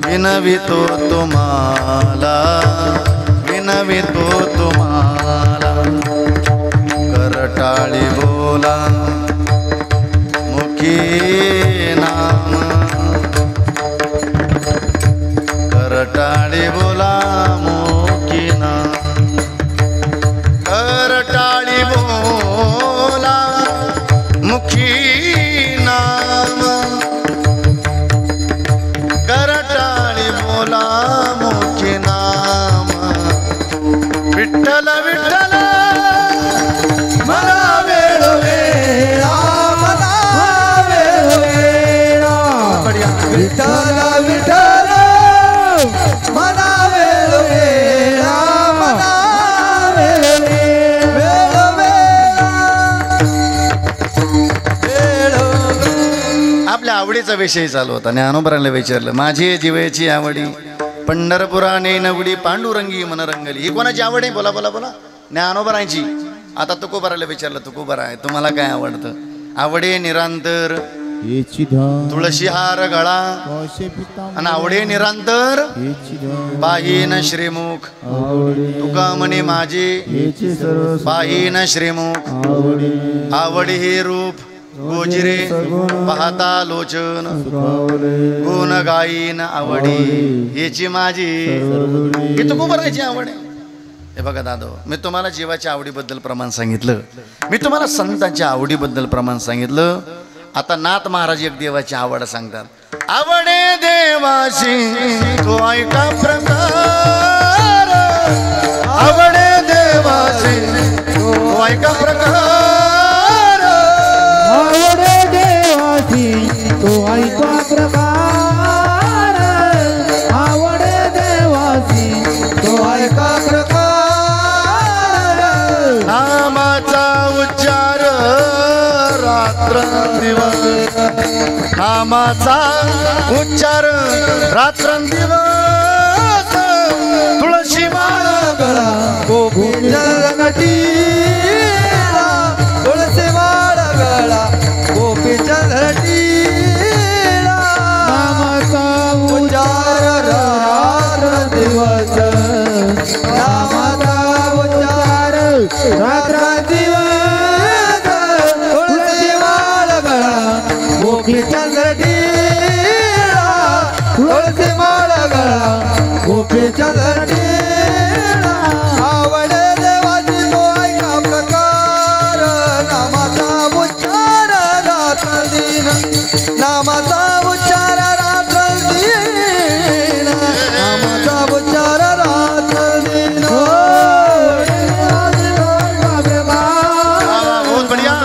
विनवितो तुम्हाला विनवितो तुम्हाला करटाळी बोला मुखी नाम करटाळी बोला मुखी नाम करटाळी बोला मुखी नाम करटाळी बोला मुखी नाम विठ्ठल विठ्ठल मला वेळ वेळा मला वेळ वेळा आवडीचा विषय चालू होता. ज्ञानोबराला विचारलं, माझी जीवेची आवडी पंढरपुराने नवडी पांडुरंगी मनरंगली. ही कोणाची आवड आहे? बोला बोला बोला. ज्ञानोबरांची. आता तुकोबराला विचारलं, तुकोबरा आहे तुम्हाला काय आवडतं? आवडे निरांतर तुळशी हार गळा आणि आवडे निरांतर बाहीन श्रीमुख. तुका म्हणे माझे बाहीन श्रीमुख. आवडी हे रूप गोजिरे पाहता लोचन गुण गाईन आवडी याची माझी. ही तुकोबराची आवड आहे. हे बघा दादा, मी तुम्हाला जीवाच्या आवडीबद्दल प्रमाण सांगितलं, मी तुम्हाला संतांच्या आवडीबद्दल प्रमाण सांगितलं. आता नाथ महाराज एक देवाची आवड सांगतात. आवडे देवाची तो ऐका प्रकार. आवडे देवाची तो ऐका प्रकार. आवडे देवाची तो ऐका प्रकार. आवडे देवाची तो ऐका प्रकार. नामाचा उच्चार रात्रंदिवस. नामाचा उच्चार रात्रंदिवस. तुळशी माळा गळा गोपीचंद नटीला. तुळशी माळा गळा गोपीचंद नटीला. नामाचा उच्चार रात्र दिवस. नामाचा उच्चार रात्र दिवस. तुळशी माळा गळा गोपीचंद नटीला. तुळशी माळा गळा गोपीचंद नटीला. आवडे देवाची तो ऐका प्रकार. नामाचा उच्चार रात्र दिन. नामाचा उच्चार रात्र दिन. नामाचा उच्चार रात्र दिन. बहुत बढ़िया.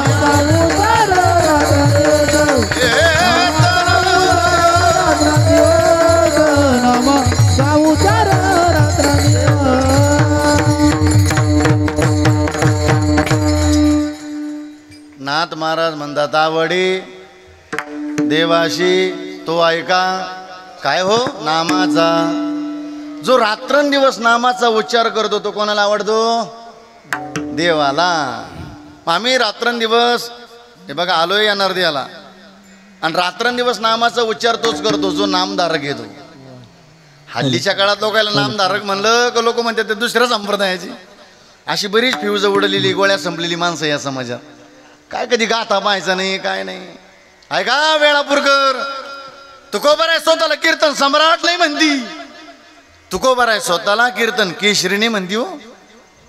नाथ महाराज म्हणतात, आवडी देवाशी तो ऐका काय हो नामाचा. जो रात्रंदिवस नामाचा उच्चार करतो तो कोणाला आवडतो? देवाला. आम्ही रात्रंदिवस हे बघा आलोय या नरदेवाला आणि रात्रंदिवस नामाचा उच्चार तोच करतो जो नामधारक येतो. हल्लीच्या काळात लोकांना नामधारक म्हणलं का लोक म्हणतात ते दुसऱ्या संप्रदायाची. अशी बरीच फ्यूज उडलेली गोळ्या संपलेली माणसं या समाजात. काय कधी गाथा पाहायचा नाही काय नाही. ऐका वेळापूरकर, तुकोबर आहे स्वतःला कीर्तन सम्राट नाही म्हणती. तुकोबर आहे स्वतःला कीर्तन केशरीने म्हणती. हो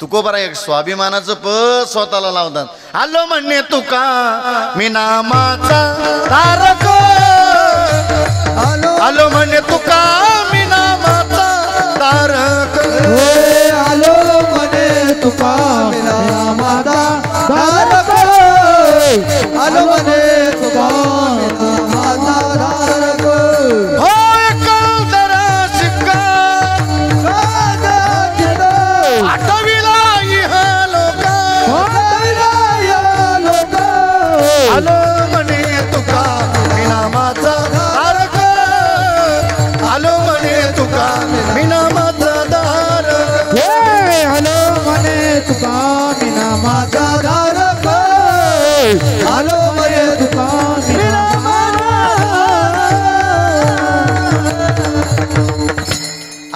तुकोबर एक स्वाभिमानाचं पद स्वतःला लावतात. आलो म्हणणे तुका मी नामाचा तारक. आलो म्हणणे तुका मी नामाचा तारक. आलो म्हणे तुका नामाचा तारक. आलो म्हणे तुका नामाचा तारक. हो कळदरा शिक्का आठवीला ह्या लोका. आलो म्हणे तुका मी नामाचा तारक. आलो म्हणे तुका मी नामाचा तारक. आलो म्हणे तुका मी नामाचा तारक. आलो म्हणे तुका मी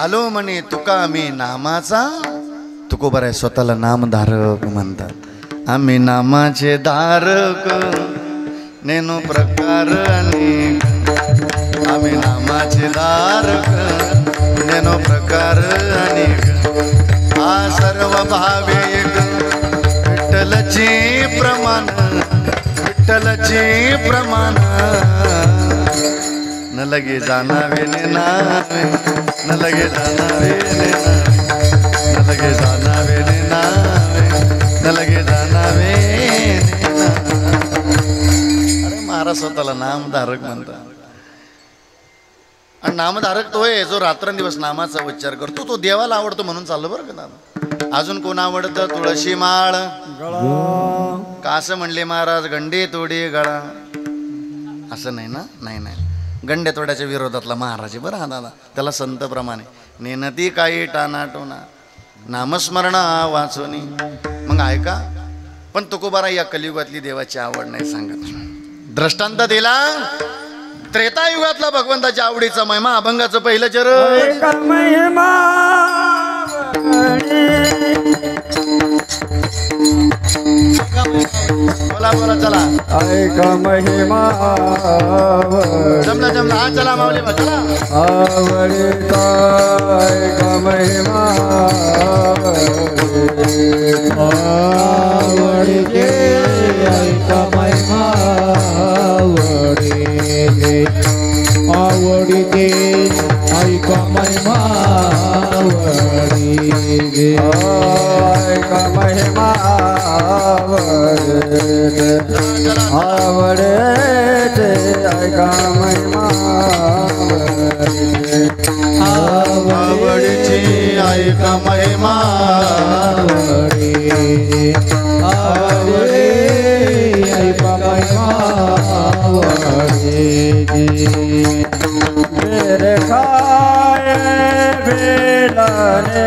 आलो म्हणे तुका मी नामाचा. तुकोबर आहे स्वतःला नामधारक म्हणतात. आम्ही नामाचे धारक नेनो प्रकार अनेक. आम्ही नामाचे धारक नेनो प्रकार अनेक. हा सर्व भावे एक विठ्ठलचे प्रमाण. विठ्ठलचे प्रमाण न लगे जाणावे ने नावे. न लगे जाणावे ने नावे. न लगे जाणावे ने नावे. न लगे जाणावे ने नावे. अरे महाराज स्वतःला नामधारक म्हणतात. आणि नामधारक तो आहे जो रात्रंदिवस नामाचा उच्चार करतो. तो देवाला आवडतो म्हणून चाललं बरं का दादा. अजून कोण आवडतं? तुळशी माळ का असं म्हणले महाराज. गंडे तोडे गळा. असं नाही ना, नाही नाही, गंड्यातोड्याच्या विरोधातला महाराज आहे बरं हा दादा, त्याला संतप्रमाणे नेनती काही टानाटोना नामस्मरण वाचोनी. मग ऐका, पण तुकोबारा या कलियुगातली देवाची आवड नाही सांगत. दृष्टांत दिला त्रेतायुगातला भगवंताच्या आवडीचा महिमा, अभंगाचं पहिलं चरण. महिमा बोला बोला चला, ऐका महिमा जमला जमला, हा चला माऊली बा चला. आवडीचा ऐका महिमा आवडीचे ऐका महिमा आवडीचे आवडीचे ऐका महिमा आवडीचे ऐका महिमा आवडीचे आवडीचे ऐका महिमा आवडीची ऐका महिमा ऐका महिमा मेरे खाए बेलाने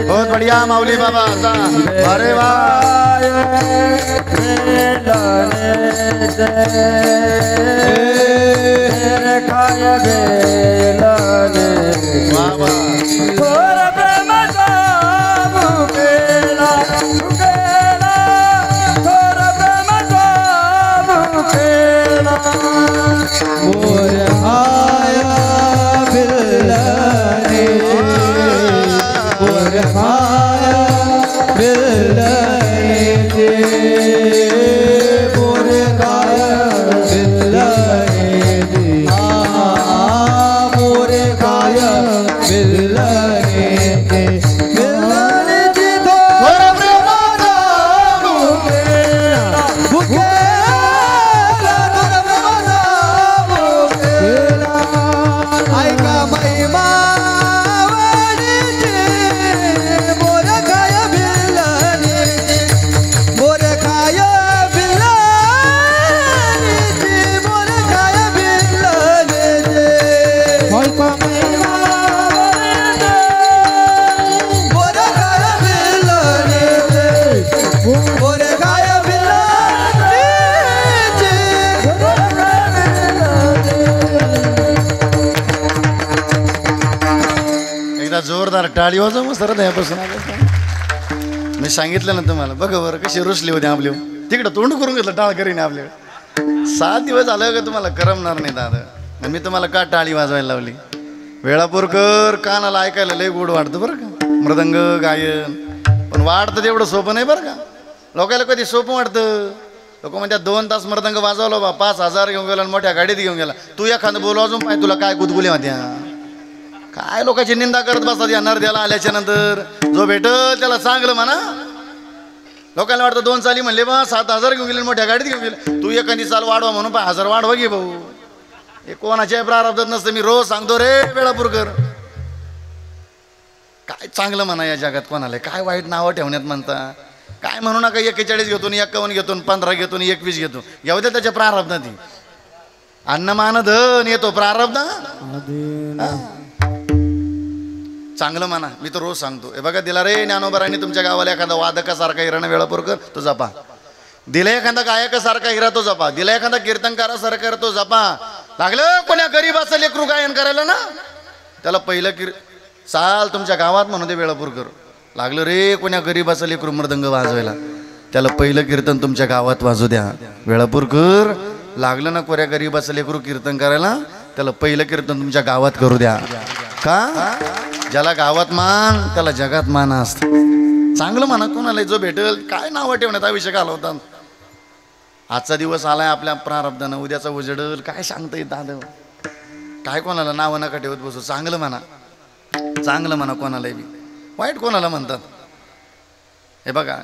बहुत बढ़िया माऊली बाबा, अरे वा बेलाने मेरे खाए बेलाने बाबा थोर प्रेम मुकेला मुकेला थोर प्रेम मुकेला मोर आया बिल्लाने मोर आया बिल्लाने मोर आया बिल्लाने मोर आया बिल्लाने बिल्लाने जी थोर प्रेम मुकेला मुकेला थोर प्रेम मुकेला ऐका महिमा आवडीचे मोर काय बिल्लाने मोर काय बिल्लाने मोर काय बिल्लाने ऐका महिमा मोर काय बिल्लाने मोर काय बिल्लाने एकदा जोरदार टाळी वाजव मग सरत यापासून. मी सांगितलं ना तुम्हाला, बघा बरं कशी रुसली होती आपली, तिकडं तोंड करून घेतलं टाळ करीने आपल्या. 7 दिवस झालं का तुम्हाला करमणार नाही दादा. मी तुम्हाला का टाळी वाजवायला लावली? वेळापूरकर कानाला ऐकायला लय गोड वाटतं बरं का, मृदंग गायन, पण वाटतं तेवढं सोपं नाही बरं का. लोकांना कधी सोपं वाटतं, लोक म्हणतात 2 तास मृदंग वाजवलो बा, 5,000 घेऊन गेला, मोठ्या गाडीत घेऊन गेला. तू एखादं बोलवा अजून पाय तुला काय गुदगुली होत्या. काय लोकांची निंदा करत बसतात या नरद्याला आल्याच्या नंतर. जो भेटल त्याला चांगलं म्हणा. लोकांना वाटतं 2 चाली म्हणले बा 7,000 घेऊन गेले, मोठ्या गाडीत घेऊन गेले. तू एखादी चाल वाढवा म्हणून 5,000 वाढवा घे भाऊ. हे कोणाच्या प्रारब्धात नसतं. मी रोज सांगतो रे वेळापूरकर, काय चांगलं म्हणा या जगात कोणाला, काय वाईट नावं ठेवण्यात म्हणता. काय म्हणू नका 41 घेतो, 51 घेतो, 15 घेतो, 21 घेतो. येऊ द्या त्याच्या प्रारब्धात. अन्न मान धन येतो प्रारब्ध. चांगलं म्हणा, मी तर रोज सांगतो. हे बघा, दिला रे ज्ञानोबरांनी तुमच्या गावाला एखादा वादकासारखा हिरा वेळापूरकर तो जपा. दिला एखादा गायकासारखा हिरा तो जपा. दिला एखादा कीर्तनकारासारखा तो जपा. लागलं कोण्या गरीबाचं लेकरू गायन करायला ना, त्याला पहिलं चाल तुमच्या गावात म्हणू दे वेळापूरकर. लागलं रे कोण्या गरीबाचं लेकरू मृदंग वाजवायला, त्याला पहिलं कीर्तन तुमच्या गावात वाजू द्या वेळापूरकर. लागलं ना कोऱ्या गरीबाचं लेकरू कीर्तन करायला, त्याला पहिलं कीर्तन तुमच्या गावात करू द्या. का? ज्याला गावात मान त्याला जगात मान असतं. चांगलं म्हणा कोणाला, जो भेटेल. काय नावं ठेवण्यात आयुष्य घालवतात. आजचा दिवस आलाय आपल्या प्रारब्धानं, उद्याचा उजेडल काय सांगता येत दादा. काय कोणाला नावं नका ठेवत बसू. चांगलं म्हणा, चांगलं म्हणा कोणालाही बी. वाईट कोणाला म्हणतात. हे बघा,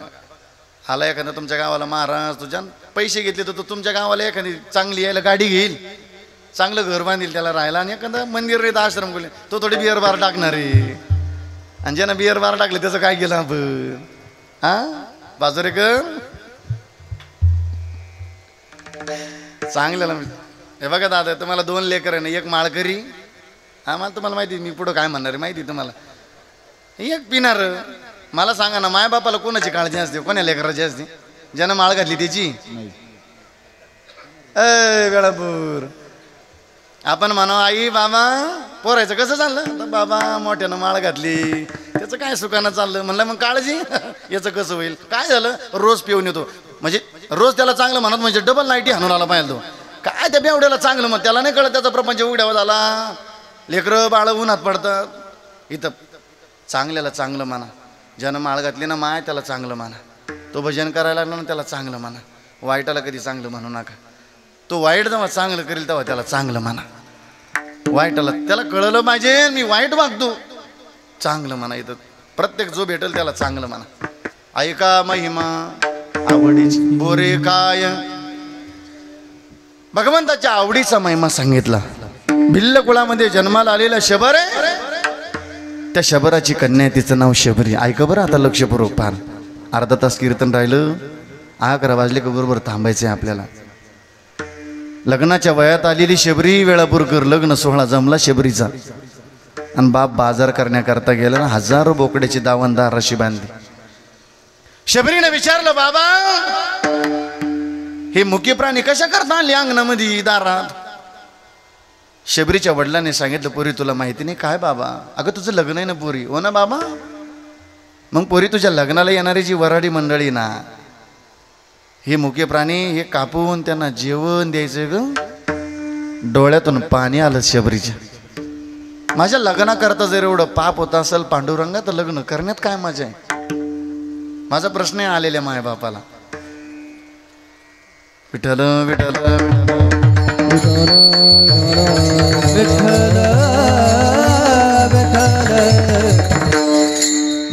आला एखादा तुमच्या गावाला महाराज, तुझ्या पैसे घेतले तर तो तुमच्या गावाला एखादी चांगली यायला गाडी घेईल, चांगलं घर बांधील त्याला राहायला, आणि एखादा मंदिर रे आश्रम बोले तो थोडी बिअर बार टाकणार आहे. आणि ज्यानं बिअर बार टाकले त्याचं काय केलं आपण? हा बाजूरे कर. चांगल्याला हे बघा दादा, तुम्हाला 2 लेकर आहे ना, एक माळकरी, आम्हाला तुम्हाला माहिती मी पुढं काय म्हणणार आहे माहिती तुम्हाला, एक पिणार. मला सांगा ना, माय बापाला कोणाची काळजी असते, कोण्या लेकराची असते? ज्यानं माळ घातली त्याची. वेळापूर आपण म्हणा आई बाबा पोरायचं कसं चाललं, तर बाबा मोठ्यानं माळ घातली त्याचं काय सुखानं चाललं. म्हणलं मग काळजी याचं कसं होईल, काय झालं, रोज पिऊन येतो, म्हणजे रोज त्याला चांगलं म्हणत म्हणजे डबल नाईटी हाणून आला पाहिजे तो. काय त्या बेवड्याला चांगलं मग त्याला नाही कळत त्याचा प्रपंच उघड्यावर झाला. लेकरं बाळ उन्हात पडतात. इथं चांगल्याला चांगलं म्हणा, ज्यानं माळ घातली ना माय त्याला चांगलं म्हणा, तो भजन करायला लागला ना त्याला चांगलं म्हणा, वाईटाला कधी चांगलं म्हणू नका. तो वाईट जेव्हा चांगलं करेल तेव्हा त्याला चांगलं म्हणा. वाईटाला त्याला कळलं पाहिजे मी वाईट वागतो, चांगलं म्हणा. इथं प्रत्येक जो भेटेल त्याला चांगलं म्हणा. ऐका महिमा आवडीची बोरे काय, भगवंताच्या आवडीचा महिमा सांगितला. भिल्ल कुळामध्ये जन्माला आलेला शबर आहे, त्या शबराची कन्या तिचं नाव शबरी. ऐका बरं आता लक्षपूर्वक फार. अर्धा तास कीर्तन राहिलं, 11 वाजले का बरोबर थांबायचं आपल्याला. लग्नाच्या वयात आलेली शबरी वेळापूरकर, लग्न सोहळा जमला शबरीचा, आणि बाप बाजार करण्याकरता गेला ना, 1000 बोकड्याची दावणदार रशी बांधली. शबरीने विचारलं, बाबा हे मुकी प्राणी कशा करता आणले अंगणामध्ये दारात? शबरीच्या वडिलांनी सांगितलं, पोरी तुला माहिती नाही काय बाबा? अगं तुझं लग्न आहे ना पोरी. हो ना बाबा. मग पोरी तुझ्या लग्नाला येणारी जी वराडी मंडळी ना, हे मुके प्राणी हे कापून त्यांना जेवण द्यायचं ग. डोळ्यातून पाणी आलं शबरीच्या. माझ्या लग्नाकरता जर एवढं पाप होत असेल पांडुरंगा, तर लग्न करण्यात काय मजा आहे? माझा प्रश्न आहे आलेल्या मायबापाला. विठ्ठल विठ्ठल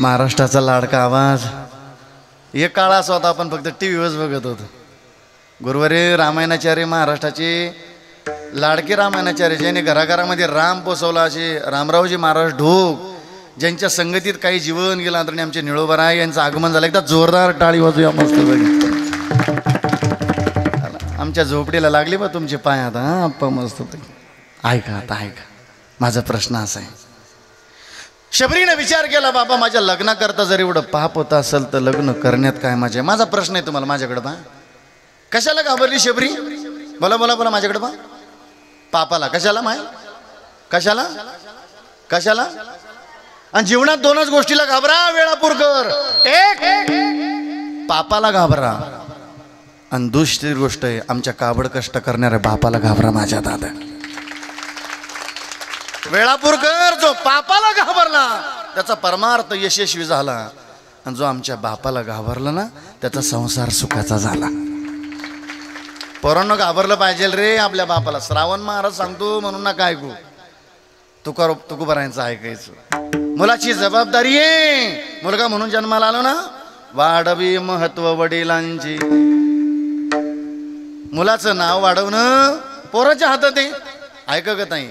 महाराष्ट्राचा लाडका आवाज. एक काळ असा होता आपण फक्त टीव्हीवरच बघत होतो. गुरुवारी रामायणाचार्य महाराष्ट्राचे लाडके रामायणाचार्य, ज्याने घराघरामध्ये राम पोचवला, असे रामरावजी महाराज ढोक, ज्यांच्या संगतीत काही जीवन गेलं आणि आमचे निळोबराय यांचं आगमन झालं. एकदा जोरदार टाळी वाजूया मस्त बघा. आमच्या झोपडीला लागली बा तुमचे पाय आता. हा आप्पा मस्त ऐका आता ऐका. माझा प्रश्न असा आहे, शबरीने विचार केला, बाबा माझ्या लग्नाकरता जर एवढं पाप होत असेल तर लग्न करण्यात काय मजा आहे? माझा प्रश्न आहे तुम्हाला, माझ्याकडे पहा. कशाला घाबरली शबरी? बोला बोला बोला, माझ्याकडे पहा. पापाला कशाला माय? कशाला कशाला? आणि जीवनात 2च गोष्टीला घाबरा वेळापूरकर. एक पापाला घाबरा, आणि दुसरी गोष्ट आहे आमच्या काबड कष्ट करणाऱ्या बापाला घाबरा. माझ्या दादा वेळापूरकर जो पापाला घाबरला त्याचा परमार्थ यशस्वी झाला, आणि जो आमच्या बापाला घाबरला ना त्याचा संसार सुखाचा झाला. पोरांनो घाबरलं पाहिजे रे आपल्या बापाला. श्रावण महाराज सांगतो म्हणून ना काय ऐकू, तुकोबारायांचं ऐकायचं. मुलाची जबाबदारी आहे. मुलगा म्हणून जन्माला आलो ना, वाढवी महत्व वडिलांची. मुलाचं नाव वाढवणं पोराच्या हातात आहे. ऐका का ताई,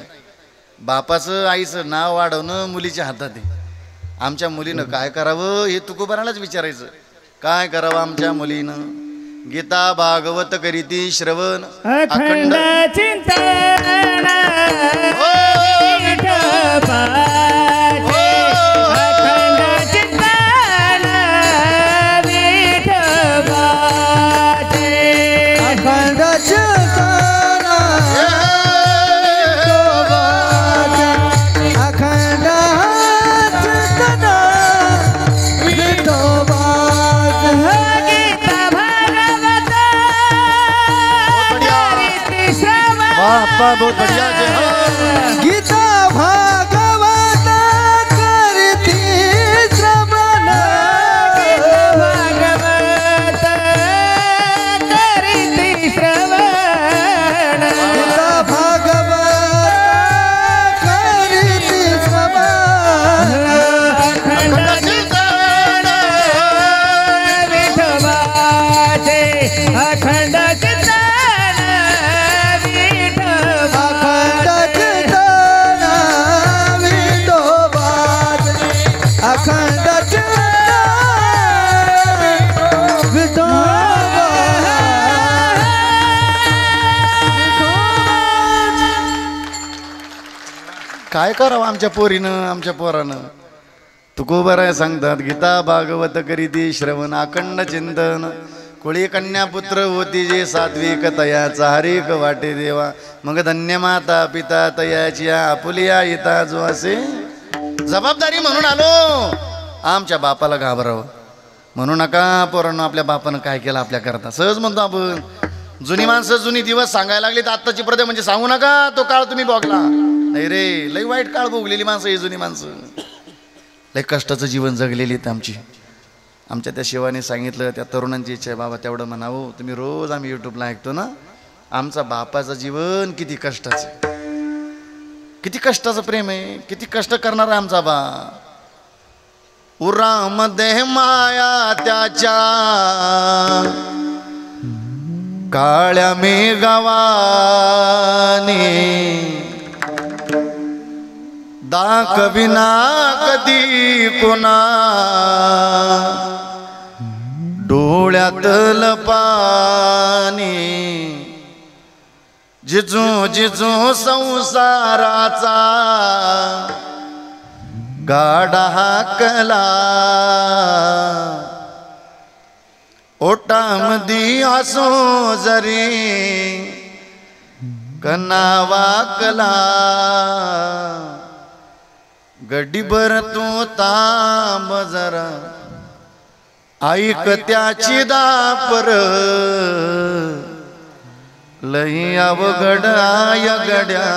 बापाचं आईचं नाव वाढवणं मुलीच्या हातात आहे. आमच्या मुलीनं काय करावं हे तुकोबारालाच विचारायचं. काय करावं आमच्या मुलीनं? गीता भागवत करीती श्रवण, अखंड चिंतन, बहुत बढ़िया जी. गीता भागवत करती श्रवण, भागवत करती श्रवण, गीता भागवत करती श्रवण, अखंड चिंतन विठोबाचे, अखंड चिंतन अखंड चिंतन काय करावं आमच्या पोरीनं आमच्या पोरानं. तुकोबराय सांगतात गीता भागवत करीती श्रवण अखंड चिंतन. कोळी कन्या पुत्र होती जे सात्विक तयाचा हरेक वाटे देवा. मग धन्य माता पिता तयाची आपुलिया येता जो असे. जबाबदारी म्हणून आलो. आमच्या बापाला घाबरावं म्हणू नका. पोरांनो आपल्या बापानं काय केलं आपल्या करता सहज म्हणतो आपण. जुनी माणसं जुनी दिवस सांगायला लागली तर आत्ताची प्रथा म्हणजे सांगू नका तो काळ तुम्ही बघला नाही रे. लई वाईट काळ भोगलेली माणसं ही जुनी माणसं. लई कष्टाचं जीवन जगलेली आहेत आमची. आमच्या त्या शिवाने सांगितलं त्या तरुणांची इच्छा आहे बाबा तेवढं म्हणावं. तुम्ही रोज आम्ही यूट्यूबला ऐकतो ना. आमचा बापाचं जीवन किती कष्टाचं, किती कष्टाचं प्रेम आहे, किती कष्ट करणार आहे आमचा बा. उरामध्ये माया त्याच्या काळ्या मेघवाने दाखविना कधी कोणा डोळ्यातल पाणी. जिजू जिजू संसाराचा गाडा हाकला ओटामधी असो जरी कना वाकला. गड्डीभर तू तांब जरा ऐक त्याची दापर. लई अवघड आय गड्या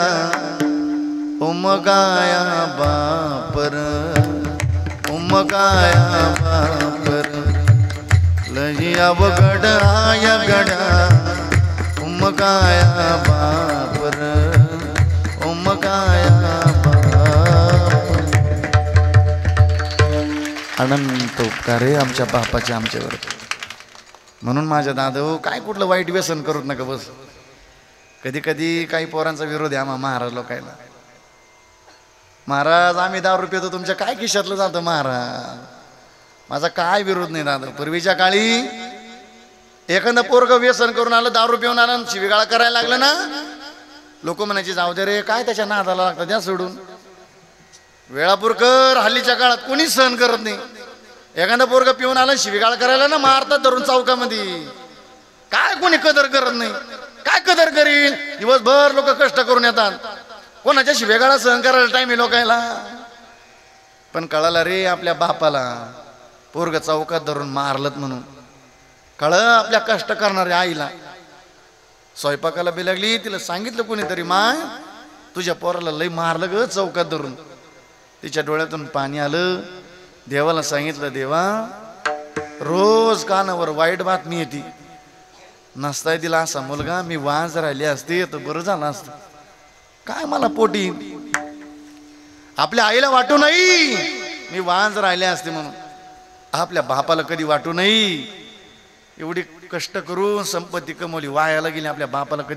उमगाया बापर. उमगाया बापर लई अवघड आय गड्या उमगाया बापर. उमगाया बापर. अनंत उपकार आहे आमच्या बापाचे आमच्यावर. म्हणून माझ्या दादा काय कुठलं वाईट व्यसन करूच नका बस. कधी कधी काही पोरांचा विरोध आहे आम्हा महाराज लोकायला. महाराज आम्ही दारू पितो तुमच्या काय खिशातलं जातं महाराज. माझा काय विरोध नाही दादा. पूर्वीच्या काळी एखादं पोरगं व्यसन करून आलं दारू पिऊन आलं शिवीगाळा करायला लागलं ना लोक म्हणायचे जाऊ दे रे काय त्याच्या नादाला लागतं त्या सोडून. वेळापूरकर हल्लीच्या काळात कोणीच सहन करत नाही. एखादं पोरगं पिऊन आलं शिवीगाळ करायला ना मारतात धरून चौकामध्ये. काय कोणी कदर करत नाही. काय कदर करील. दिवसभर लोक कष्ट करून येतात. कोणाच्या शिवेगाळा सहन करायला टाइम आहे लोकायला. पण कळालं रे आपल्या बापाला पोरग चौकात धरून मारलत म्हणून. कळलं आपल्या कष्ट करणाऱ्या आईला. स्वयंपाकाला बिलगली तिला सांगितलं कोणीतरी माय तुझ्या पोराला लई मारलं ग चौकात धरून. तिच्या डोळ्यातून पाणी आलं. देवाला सांगितलं देवा रोज कानावर वाईट बातमी येते. नसताय तिला असा मुलगा मी वाज राहिली असते तर बरं झालं असतं. काय मला पोटी आपल्या आईला वाटू नाही मी वाज राहिले असते म्हणून. आपल्या बापाला कधी वाटू नाही एवढी कष्ट करून संपत्ती कमवली वायाला गेली आपल्या बापाला कधी